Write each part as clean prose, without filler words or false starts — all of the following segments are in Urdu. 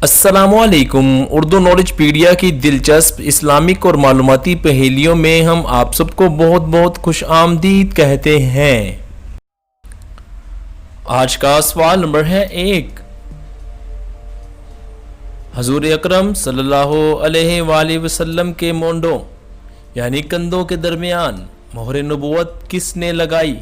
السلام علیکم۔ اردو نالج پیڈیا کی دلچسپ اسلامک اور معلوماتی پہیلیوں میں ہم آپ سب کو بہت بہت خوش آمدید کہتے ہیں۔ آج کا سوال نمبر ہے 1۔ حضور اکرم صلی اللہ علیہ وآلہ وسلم کے مونڈوں یعنی کندھوں کے درمیان مہر نبوت کس نے لگائی؟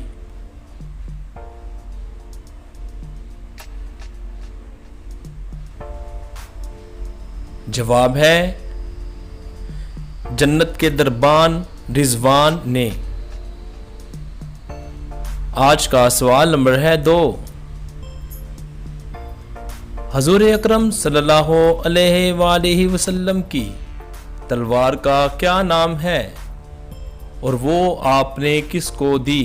جواب ہے جنت کے دربان رضوان نے۔ آج کا سوال نمبر ہے 2۔ حضور اکرم صلی اللہ علیہ وآلہ وسلم کی تلوار کا کیا نام ہے اور وہ آپ نے کس کو دی؟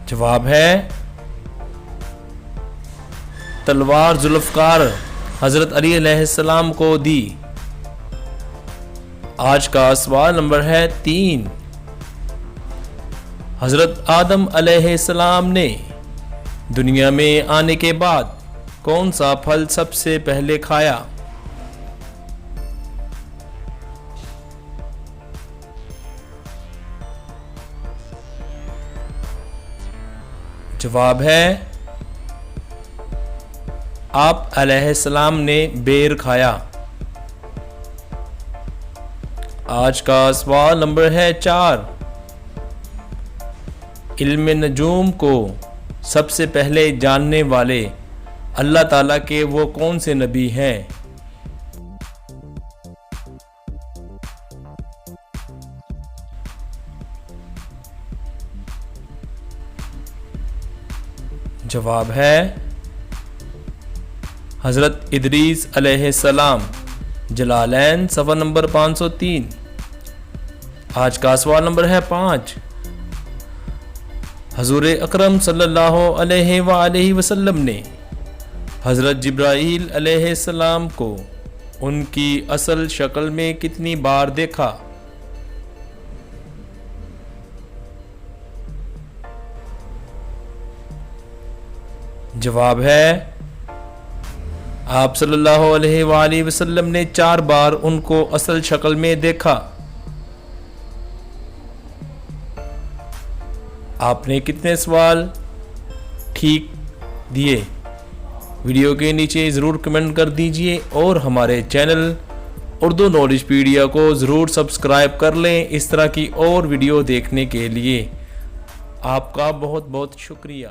جواب ہے تلوار ذوالفقار حضرت علی علیہ السلام کو دی۔ آج کا سوال نمبر ہے 3۔ حضرت آدم علیہ السلام نے دنیا میں آنے کے بعد کون سا پھل سب سے پہلے کھایا؟ جواب ہے آپ علیہ السلام نے بیر کھایا۔ آج کا سوال نمبر ہے 4۔ علم نجوم کو سب سے پہلے جاننے والے اللہ تعالیٰ کے وہ کون سے نبی ہیں؟ جواب ہے حضرت ادریس علیہ السلام۔ جلالین صفحہ نمبر 503۔ آج کا سوال نمبر ہے 5۔ حضور اکرم صلی اللہ علیہ وآلہ وسلم نے حضرت جبرائیل علیہ السلام کو ان کی اصل شکل میں کتنی بار دیکھا؟ جواب ہے آپ صلی اللہ علیہ وآلہ وسلم نے 4 بار ان کو اصل شکل میں دیکھا۔ آپ نے کتنے سوال ٹھیک دیے؟ ویڈیو کے نیچے ضرور کمنٹ کر دیجئے اور ہمارے چینل اردو نالج پیڈیا کو ضرور سبسکرائب کر لیں اس طرح کی اور ویڈیو دیکھنے کے لیے۔ آپ کا بہت بہت شکریہ۔